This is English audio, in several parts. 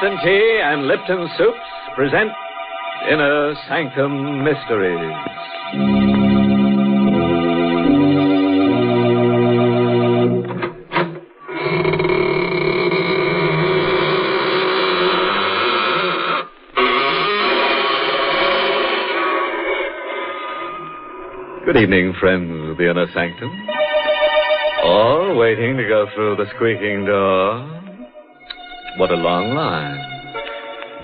Lipton Tea and Lipton Soups present Inner Sanctum Mysteries. Good evening, friends of the Inner Sanctum. All waiting to go through the squeaking door. What a long line.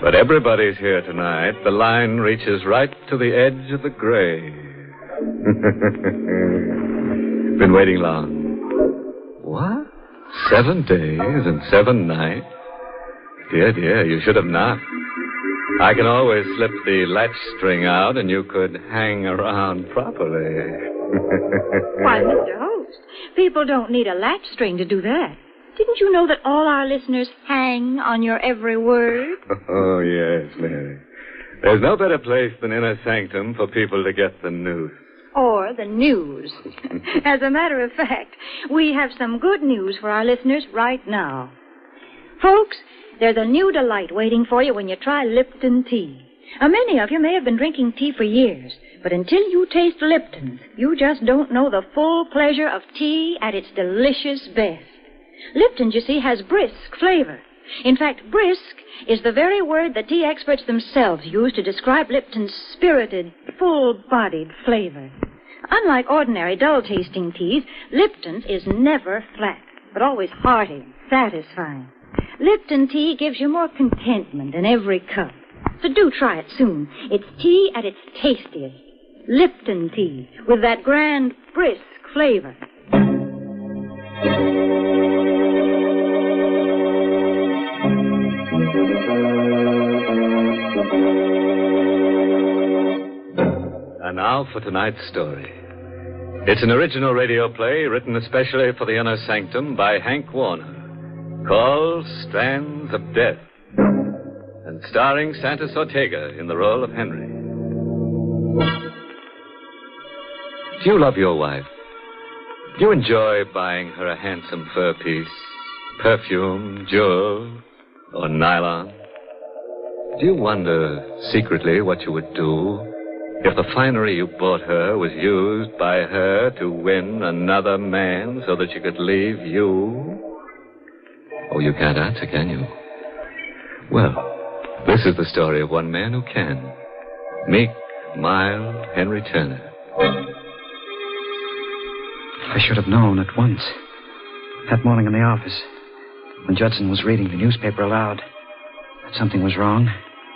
But everybody's here tonight. The line reaches right to the edge of the grave. Been waiting long. What? 7 days and 7 nights? Dear, you should have knocked. I can always slip the latch string out and you could hang around properly. Why, Mr. Host, people don't need a latch string to do that. Didn't you know that all our listeners hang on your every word? Oh, yes, Mary. There's no better place than Inner Sanctum for people to get the news. Or the news. As a matter of fact, we have some good news for our listeners right now. Folks, there's a new delight waiting for you when you try Lipton tea. Many of you may have been drinking tea for years, but until you taste Lipton, you just don't know the full pleasure of tea at its delicious best. Lipton, you see, has brisk flavor. In fact, brisk is the very word that tea experts themselves use to describe Lipton's spirited, full-bodied flavor. Unlike ordinary dull-tasting teas, Lipton's is never flat, but always hearty and satisfying. Lipton tea gives you more contentment in every cup. So do try it soon. It's tea at its tastiest. Lipton tea, with that grand, brisk flavor. And now for tonight's story. It's an original radio play written especially for the Inner Sanctum by Hank Warner, called Strands of Death, and starring Santos Ortega in the role of Henry. Do you love your wife? Do you enjoy buying her a handsome fur piece, perfume, jewels, or nylon? Do you wonder secretly what you would do if the finery you bought her was used by her to win another man so that she could leave you? Oh, you can't answer, can you? Well, this is the story of one man who can. Meek, mild Henry Turner. I should have known at once. That morning in the office, when Judson was reading the newspaper aloud, that something was wrong.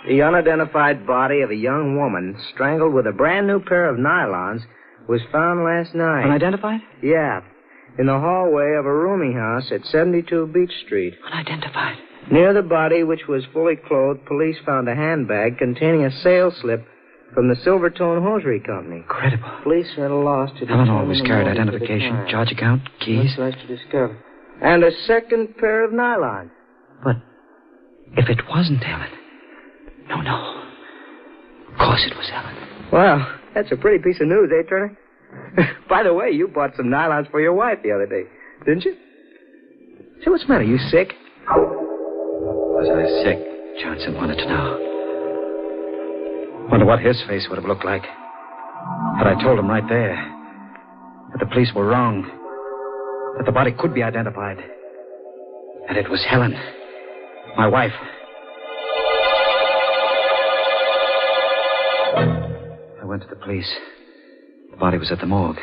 The unidentified body of a young woman strangled with a brand new pair of nylons was found last night. Unidentified? Yeah. In the hallway of a rooming house at 72 Beach Street. Unidentified? Near the body, which was fully clothed, police found a handbag containing a sales slip from the Silvertone Hosiery Company. Incredible. Police are at a loss to Helen always carried identification, charge account, keys. That's to discover. And a second pair of nylons. But if it wasn't Helen... No. Of course it was Helen. Well, that's a pretty piece of news, eh, Turner? By the way, you bought some nylons for your wife the other day, didn't you? Say, what's the matter? You sick? Was I sick? Johnson wanted to know. Wonder what his face would have looked like. Had I told him right there that the police were wrong, that the body could be identified, and it was Helen, my wife. I went to the police. The body was at the morgue.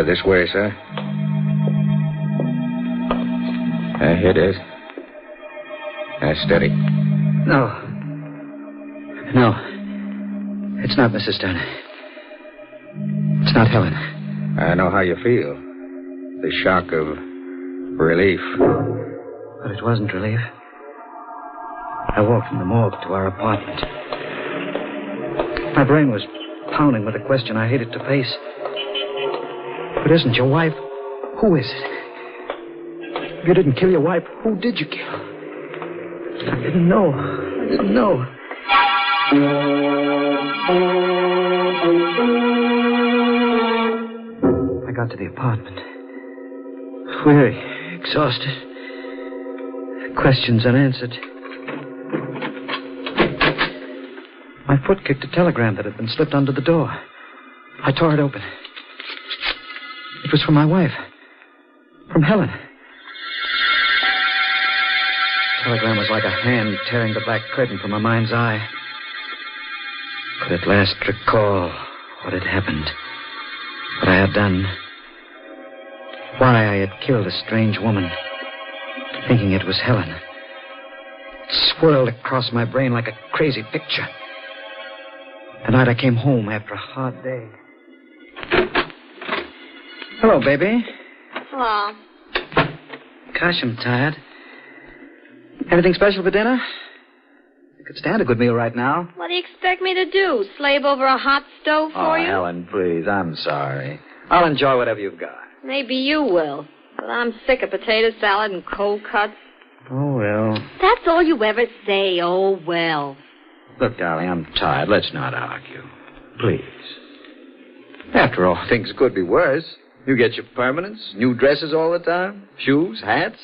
This way, sir. Here it is. Steady. No. It's not Mrs. Turner. It's not Helen. I know how you feel. The shock of relief. But it wasn't relief. I walked from the morgue to our apartment. My brain was pounding with a question I hated to face. If it isn't your wife, who is it? If you didn't kill your wife, who did you kill? I didn't know. I got to the apartment. Weary, exhausted. Questions unanswered. My foot kicked a telegram that had been slipped under the door. I tore it open. It was from my wife. From Helen. The telegram was like a hand tearing the black curtain from my mind's eye. Could at last recall what had happened. What I had done. Why I had killed a strange woman. Thinking it was Helen. It swirled across my brain like a crazy picture. The night I came home after a hard day. Hello, baby. Hello. Gosh, I'm tired. Anything special for dinner? I could stand a good meal right now. What do you expect me to do? Slave over a hot stove for you? Helen, please. I'm sorry. I'll enjoy whatever you've got. Maybe you will. But I'm sick of potato salad and cold cuts. Oh, well. That's all you ever say, oh, well. Look, darling, I'm tired. Let's not argue. Please. After all, things could be worse. You get your permanents, new dresses all the time, shoes, hats.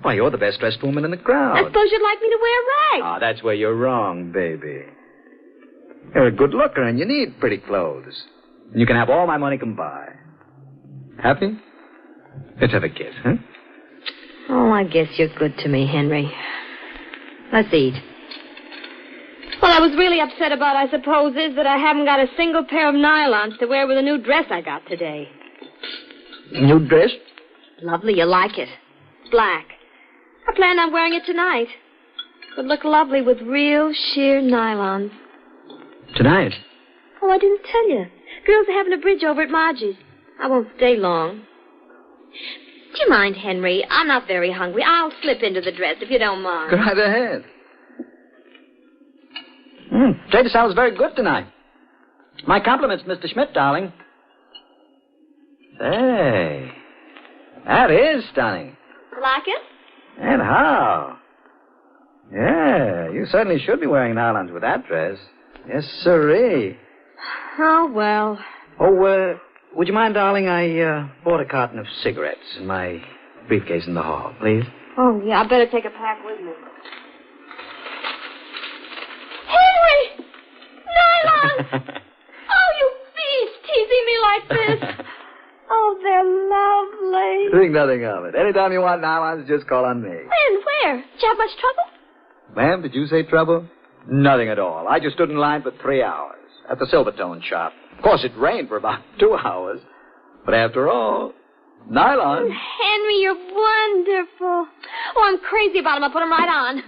Why, you're the best-dressed woman in the crowd. I suppose you'd like me to wear rags. Ah, that's where you're wrong, baby. You're a good looker, and you need pretty clothes. And you can have all my money can buy. Happy? Let's have a kiss, huh? Oh, I guess you're good to me, Henry. Let's eat. What I was really upset about, I suppose, is that I haven't got a single pair of nylons to wear with a new dress I got today. New dress? Lovely, you like it. Black. I planned on wearing it tonight. It would look lovely with real sheer nylons. Tonight? Oh, I didn't tell you. Girls are having a bridge over at Margie's. I won't stay long. Do you mind, Henry? I'm not very hungry. I'll slip into the dress if you don't mind. Go right ahead. Potato salad's very good tonight. My compliments, Mr. Schmidt, darling. Say, that is stunning. Like it? And how? Yeah, you certainly should be wearing nylons with that dress. Yes, sirree. Oh, well. Oh, would you mind, darling? I bought a carton of cigarettes in my briefcase in the hall, please. Oh, yeah, I better take a pack with me. Henry! Nylons! Oh, you beast, teasing me like this. Oh, they're lovely. Think nothing of it. Anytime you want nylons, just call on me. When? Where? Did you have much trouble? Ma'am, did you say trouble? Nothing at all. I just stood in line for 3 hours at the Silvertone shop. Of course, it rained for about 2 hours. But after all, nylon. Henry, you're wonderful. Oh, I'm crazy about them. I'll put them right on.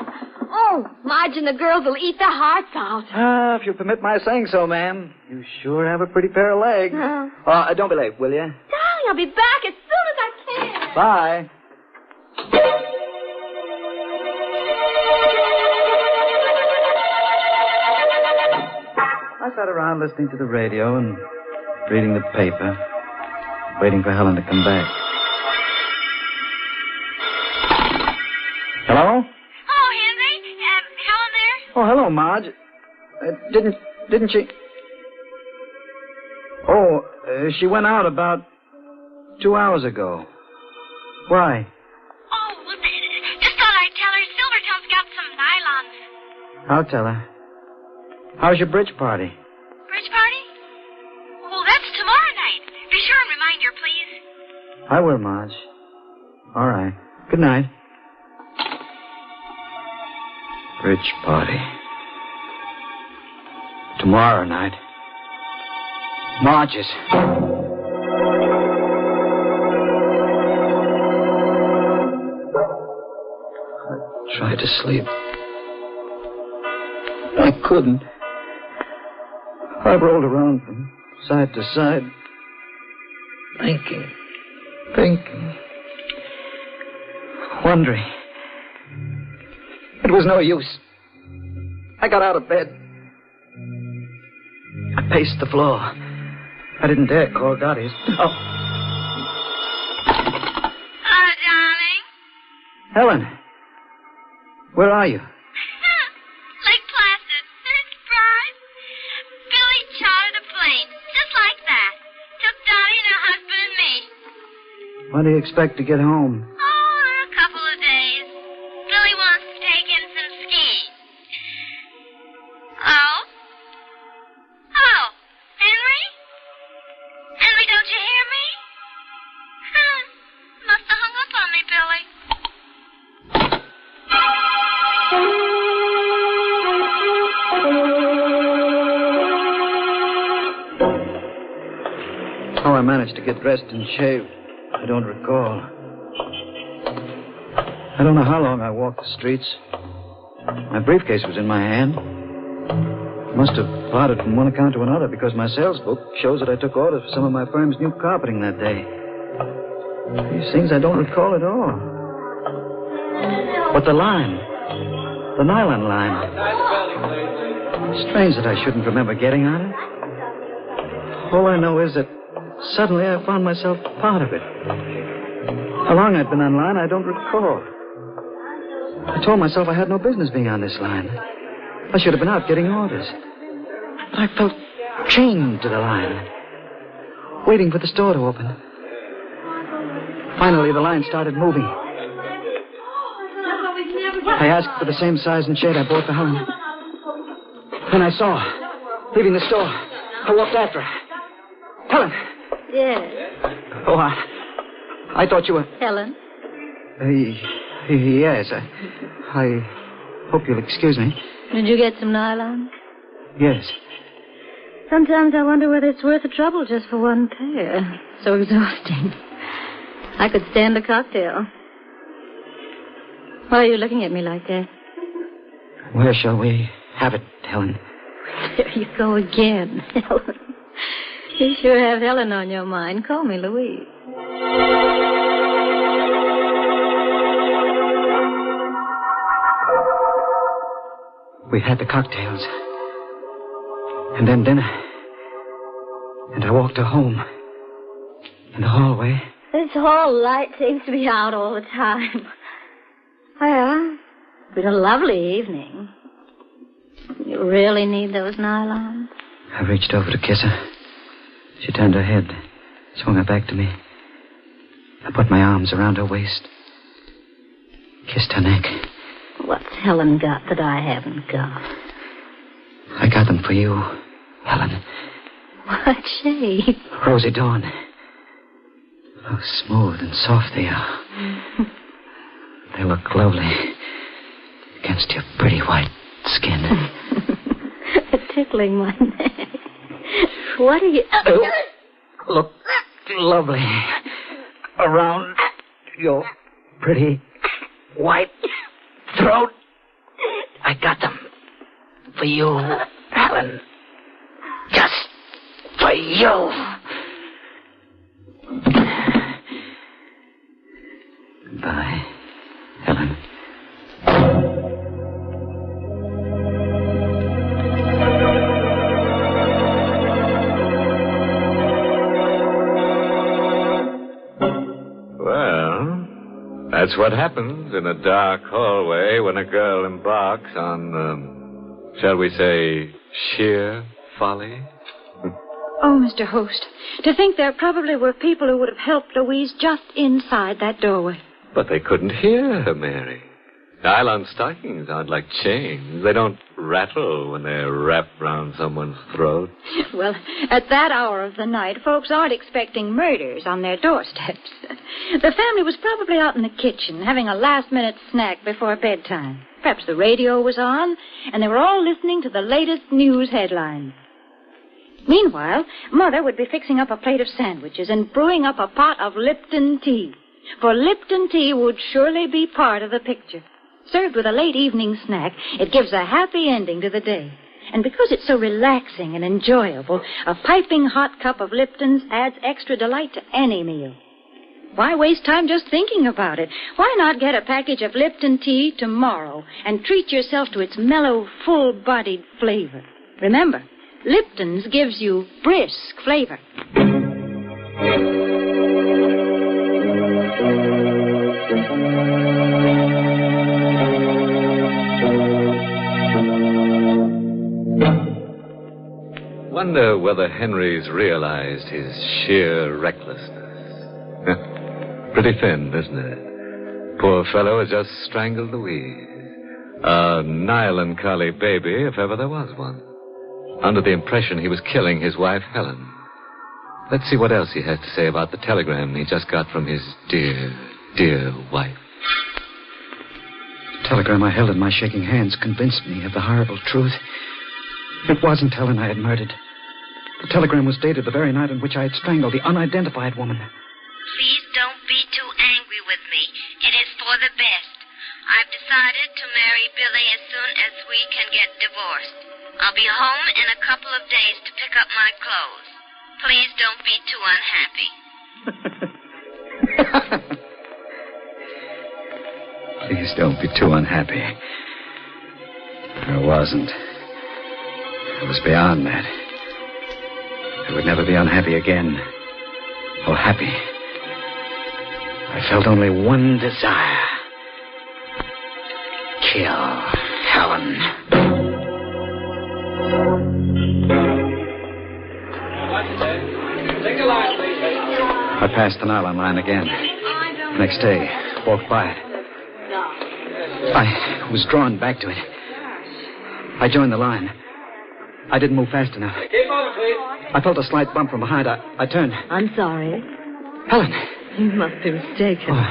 Oh, Marge and the girls will eat their hearts out. If you'll permit my saying so, ma'am. You sure have a pretty pair of legs. Don't be late, will you? Darling, I'll be back as soon as I can. Bye. I sat around listening to the radio and reading the paper, waiting for Helen to come back. Hello? Oh, Henry. Helen there? Oh, hello, Marge. Didn't she? Oh, she went out about 2 hours ago. Why? Oh, well, just thought I'd tell her Silvertone's got some nylons. I'll tell her. How's your bridge party? Bridge party? Well, that's tomorrow night. Be sure and remind her, please. I will, Marge. All right. Good night. Bridge party. Tomorrow night. Marge's. I tried to sleep. I couldn't. I rolled around from side to side, thinking, wondering. It was no use. I got out of bed. I paced the floor. I didn't dare call Dottie's. Oh. Oh, darling. Helen, where are you? Lake Placid. Surprise. Billy chartered a plane, just like that. Took Dottie and her husband and me. When do you expect to get home? Oh, in a couple of days. Billy wants to take in some skiing. Oh? How I managed to get dressed and shaved, I don't recall. I don't know how long I walked the streets. My briefcase was in my hand. Must have plodded from one account to another because my sales book shows that I took orders for some of my firm's new carpeting that day. These things I don't recall at all. But the line, the nylon line. Strange that I shouldn't remember getting on it. All I know is that suddenly I found myself part of it. How long I'd been on line, I don't recall. I told myself I had no business being on this line. I should have been out getting orders. But I felt chained to the line, waiting for the store to open. Finally, the line started moving. I asked for the same size and shade I bought for Helen. Then I saw her, leaving the store. I walked after her. Helen! Yes. Oh, I thought you were... Helen? Yes, I hope you'll excuse me. Did you get some nylon? Yes. Sometimes I wonder whether it's worth the trouble just for one pair. So exhausting. I could stand a cocktail. Why are you looking at me like that? Where shall we have it, Helen? There you go again, Helen. You sure have Helen on your mind. Call me Louise. We had the cocktails. And then dinner. And I walked her home. In the hallway. This hall light seems to be out all the time. Well, it's been a lovely evening. You really need those nylons? I reached over to kiss her. She turned her head, swung her back to me. I put my arms around her waist, kissed her neck. What's Helen got that I haven't got? I got them for you, Helen. What shade? Rosy dawn. How smooth and soft they are. They look lovely against your pretty white skin. Tickling my neck. What are you... Look lovely around your pretty white throat. I got them for you, Helen. Just for you. Goodbye, Helen. That's what happens in a dark hallway when a girl embarks on, shall we say, sheer folly. Oh, Mr. Host, to think there probably were people who would have helped Louise just inside that doorway. But they couldn't hear her, Mary. Nylon stockings aren't like chains. They don't rattle when they're wrapped round someone's throat. Well, at that hour of the night, folks aren't expecting murders on their doorsteps. The family was probably out in the kitchen having a last-minute snack before bedtime. Perhaps the radio was on, and they were all listening to the latest news headlines. Meanwhile, Mother would be fixing up a plate of sandwiches and brewing up a pot of Lipton tea. For Lipton tea would surely be part of the picture. Served with a late evening snack, it gives a happy ending to the day. And because it's so relaxing and enjoyable, a piping hot cup of Lipton's adds extra delight to any meal. Why waste time just thinking about it? Why not get a package of Lipton tea tomorrow and treat yourself to its mellow, full-bodied flavor? Remember, Lipton's gives you brisk flavor. Wonder whether Henry's realized his sheer recklessness. Pretty thin, isn't it? Poor fellow has just strangled Louise. A nylon collie baby, if ever there was one. Under the impression he was killing his wife, Helen. Let's see what else he has to say about the telegram he just got from his dear, dear wife. The telegram I held in my shaking hands convinced me of the horrible truth. It wasn't Helen I had murdered. The telegram was dated the very night on which I had strangled the unidentified woman. Please don't be too angry with me. It is for the best. I've decided to marry Billy as soon as we can get divorced. I'll be home in a couple of days to pick up my clothes. Please don't be too unhappy. Please don't be too unhappy. I wasn't. I was beyond that. I would never be unhappy again. Or happy. I felt only one desire. Kill Helen. I passed the nylon line again. Next day, walked by it. I was drawn back to it. I joined the line. I didn't move fast enough. I felt a slight bump from behind. I turned. I'm sorry. Helen. You must be mistaken. Oh,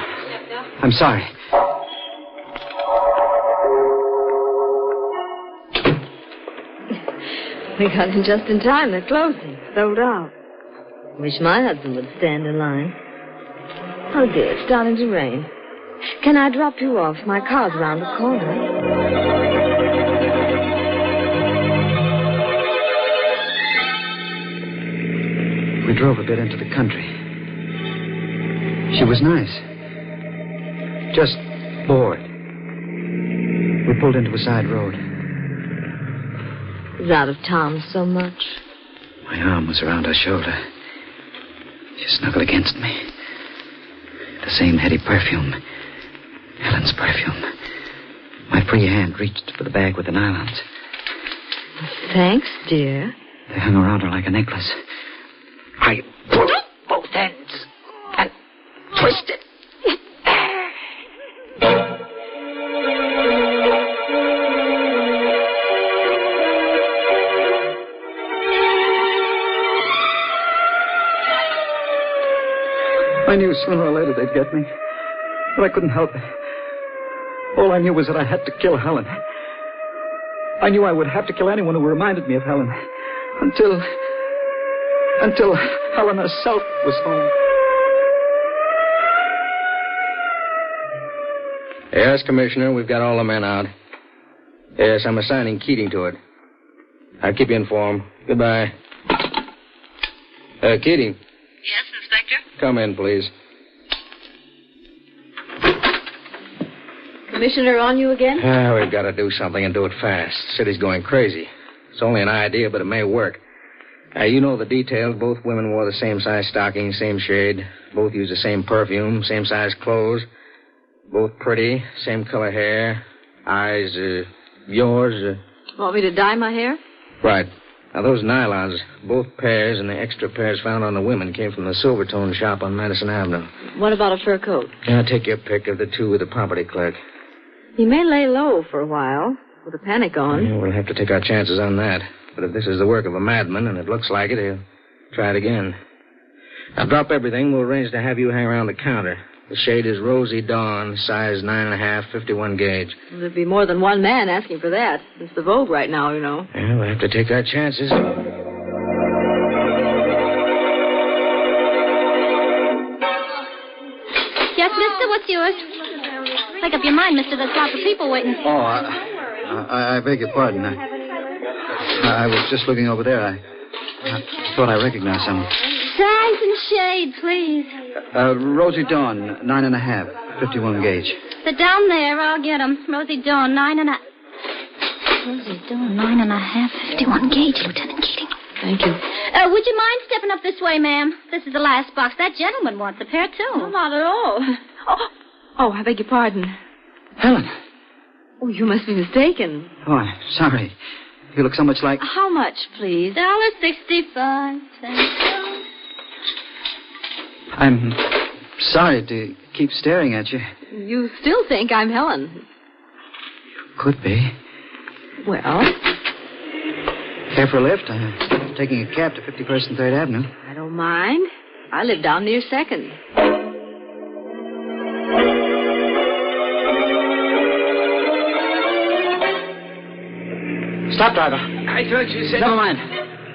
I'm sorry. We got in just in time. They're closing. Sold out. Wish my husband would stand in line. Oh, dear, it's starting to rain. Can I drop you off? My car's around the corner. We drove a bit into the country. She was nice. Just bored. We pulled into a side road. He's out of town so much. My arm was around her shoulder. She snuggled against me. The same heady perfume. Helen's perfume. My free hand reached for the bag with the nylons. Thanks, dear. They hung around her like a necklace. I pulled both ends and twisted. I knew sooner or later they'd get me, but I couldn't help it. All I knew was that I had to kill Helen. I knew I would have to kill anyone who reminded me of Helen. Until Helen herself was home. Yes, Commissioner, we've got all the men out. Yes, I'm assigning Keating to it. I'll keep you informed. Goodbye. Keating. Yes, Inspector? Come in, please. Commissioner, on you again? We've got to do something and do it fast. City's going crazy. It's only an idea, but it may work. You know the details. Both women wore the same size stockings, same shade. Both used the same perfume, same size clothes. Both pretty, same color hair. Eyes, yours. Want me to dye my hair? Right. Now, those nylons, both pairs and the extra pairs found on the women came from the Silvertone shop on Madison Avenue. What about a fur coat? Take your pick of the two with the property clerk. He may lay low for a while, with a panic on. Yeah, we'll have to take our chances on that. But if this is the work of a madman, and it looks like it, he'll try it again. Now, drop everything. We'll arrange to have you hang around the counter. The shade is Rosy Dawn, size 9.5, 51 gauge. Well, there'd be more than one man asking for that. It's the vogue right now, you know. Yeah, we'll have to take our chances. Yes, mister, what's yours? Make up your mind, mister. There's lots of people waiting. Oh, I beg your pardon. I was just looking over there. I thought I recognized someone. Size and shade, please. Rosy Dawn, 9.5, 51 gauge. They're down there. I'll get them. Rosy Dawn, 9.5. Rosy Dawn, 9.5, 51 gauge, Lieutenant Keating. Thank you. Would you mind stepping up this way, ma'am? This is the last box. That gentleman wants a pair, too. No, not at all. Oh, I beg your pardon. Helen. Oh, you must be mistaken. Oh, I'm sorry. You look so much like... How much, please? $1.65. I'm sorry to keep staring at you. You still think I'm Helen? Could be. Well... Care for a lift? I'm taking a cab to 51st and 3rd Avenue. I don't mind. I live down near 2nd. Stop, driver. I thought you said... Never mind.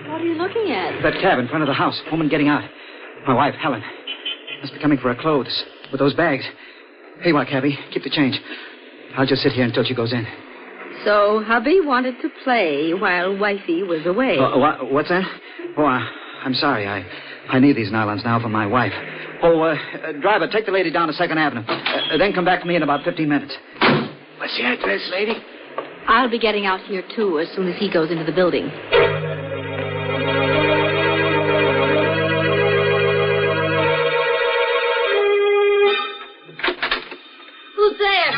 What are you looking at? That cab in front of the house. Woman getting out. My wife, Helen. Must be coming for her clothes with those bags. Hey, what, cabby? Keep the change. I'll just sit here until she goes in. So, hubby wanted to play while wifey was away. What's that? Oh, I'm sorry. I need these nylons now for my wife. Oh, driver, take the lady down to 2nd Avenue. Then come back to me in about 15 minutes. What's the address, lady? I'll be getting out here, too, as soon as he goes into the building. Who's there?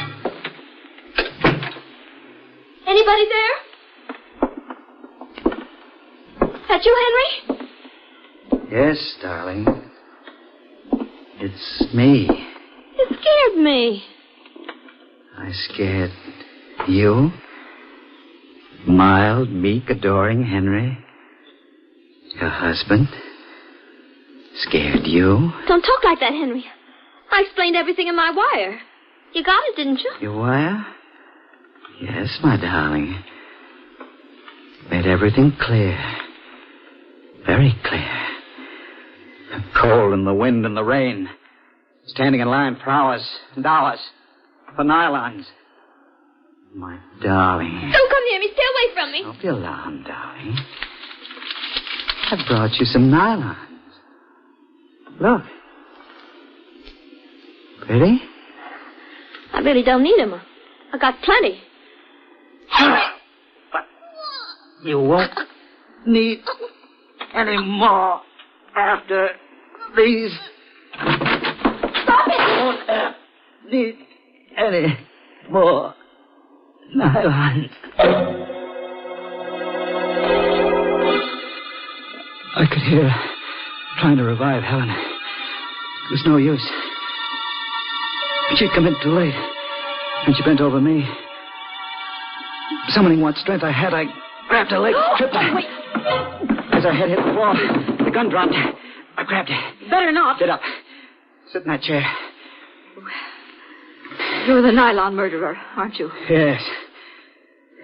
Anybody there? That you, Henry? Yes, darling. It's me. You scared me. I scared you? Mild, meek, adoring Henry? Your husband? Scared you? Don't talk like that, Henry. I explained everything in my wire. You got it, didn't you? Your wire? Yes, my darling. Made everything clear. Very clear. The cold and the wind and the rain. Standing in line for hours and hours. For nylons. My darling. Don't come near me. Stay away from me. Don't be alarmed, darling. I brought you some nylons. Look. Pretty? I really don't need them. I got plenty. But you won't need any more after these. Stop it! You won't need any more nylons. I could hear her trying to revive Helen. It was no use. She'd come in too late. And she bent over me. Summoning what strength I had, I grabbed her leg, tripped her. As her head hit the floor, the gun dropped. I grabbed her. Better not. Get up. Sit in that chair. You're the nylon murderer, aren't you? Yes.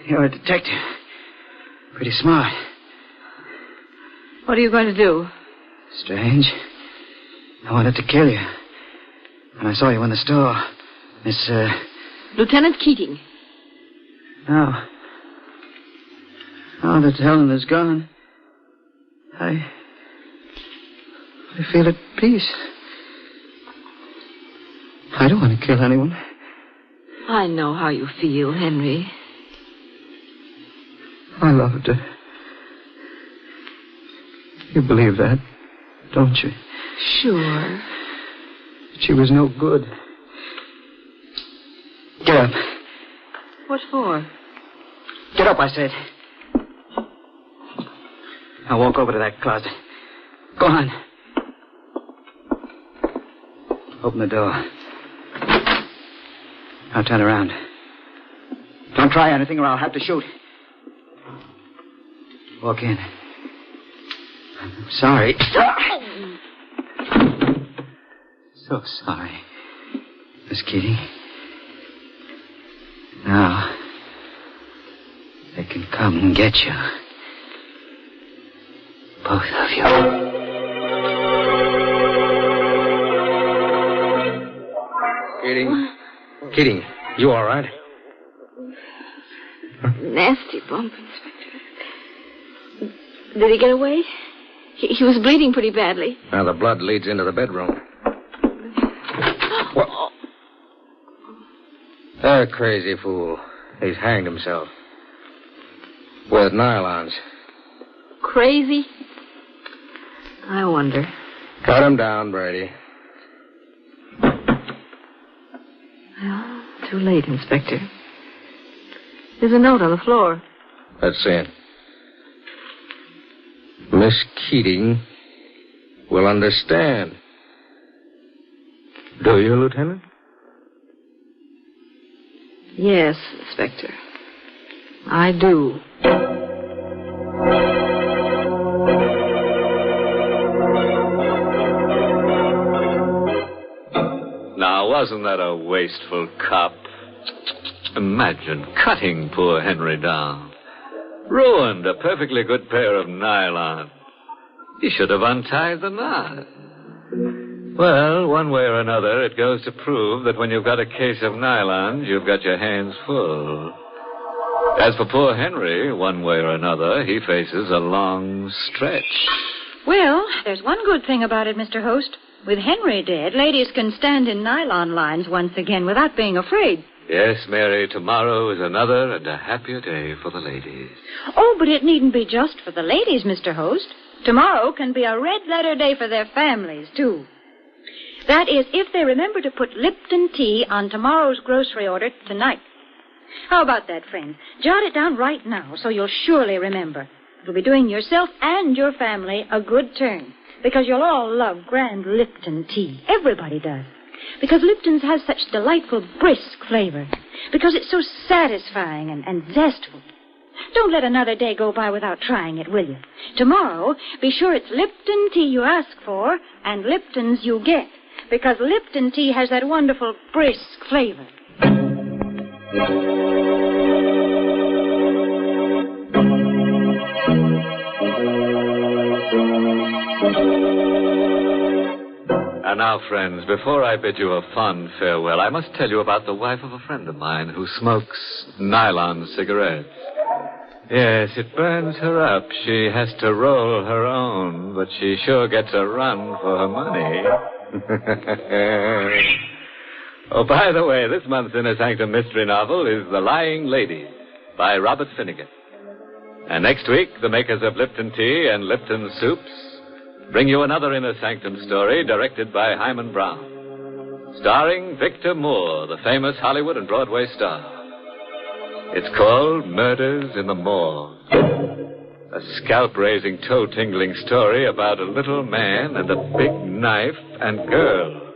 You're a detective. Pretty smart. What are you going to do? Strange. I wanted to kill you. When I saw you in the store, Miss, Lieutenant Keating. Now that Helen is gone, I feel at peace. I don't want to kill anyone. I know how you feel, Henry. I loved her. You believe that, don't you? Sure. She was no good. Get up. What for? Get up, I said. I'll walk over to that closet. Go on. Open the door. Now turn around. Don't try anything or I'll have to shoot. Walk in. I'm sorry. So sorry, Miss Keating. Now, they can come and get you. Both of you. Keating, you all right? Nasty bump, Inspector. Did he get away? He was bleeding pretty badly. Now the blood leads into the bedroom. What? That crazy fool. He's hanged himself. With nylons. Crazy? I wonder. Cut him down, Brady. Well, too late, Inspector. There's a note on the floor. Let's see it. Miss Keating will understand. Do you, Lieutenant? Yes, Inspector. I do. Now, wasn't that a wasteful cop? Imagine cutting poor Henry down. Ruined a perfectly good pair of nylons. You should have untied the knot. Well, one way or another, it goes to prove that when you've got a case of nylons, you've got your hands full. As for poor Henry, one way or another, he faces a long stretch. Well, there's one good thing about it, Mr. Host. With Henry dead, ladies can stand in nylon lines once again without being afraid. Yes, Mary, tomorrow is another and a happier day for the ladies. Oh, but it needn't be just for the ladies, Mr. Host. Tomorrow can be a red-letter day for their families, too. That is, if they remember to put Lipton tea on tomorrow's grocery order tonight. How about that, friend? Jot it down right now so you'll surely remember. It'll be doing yourself and your family a good turn, because you'll all love grand Lipton tea. Everybody does. Because Lipton's has such delightful, brisk flavor. Because it's so satisfying and zestful. Don't let another day go by without trying it, will you? Tomorrow, be sure it's Lipton tea you ask for and Lipton's you get. Because Lipton tea has that wonderful, brisk flavor. And now, friends, before I bid you a fond farewell, I must tell you about the wife of a friend of mine who smokes nylon cigarettes. Yes, it burns her up. She has to roll her own, but she sure gets a run for her money. Oh, by the way, this month's Inner Sanctum mystery novel is The Lying Lady by Robert Finnegan. And next week, the makers of Lipton Tea and Lipton Soups bring you another Inner Sanctum story directed by Himan Brown, starring Victor Moore, the famous Hollywood and Broadway star. It's called Murders in the Morgue. A scalp-raising, toe-tingling story about a little man and a big knife and girl.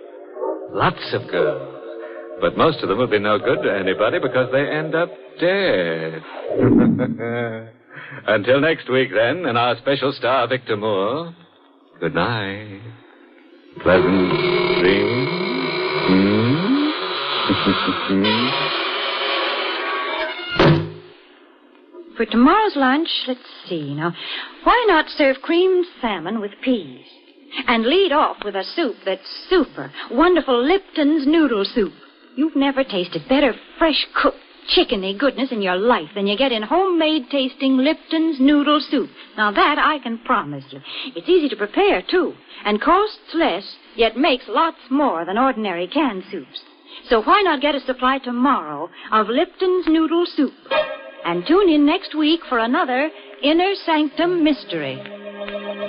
Lots of girls. But most of them will be no good to anybody because they end up dead. Until next week, then, and our special star, Victor Moore, good night. Pleasant dreams. For tomorrow's lunch, let's see now. Why not serve creamed salmon with peas? And lead off with a soup that's super. Wonderful Lipton's noodle soup. You've never tasted better fresh-cooked chickeny goodness in your life than you get in homemade-tasting Lipton's noodle soup. Now, that I can promise you. It's easy to prepare, too, and costs less, yet makes lots more than ordinary canned soups. So why not get a supply tomorrow of Lipton's noodle soup? And tune in next week for another Inner Sanctum mystery.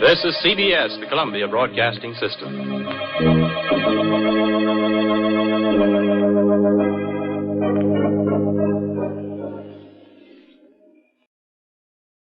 This is CBS, the Columbia Broadcasting System.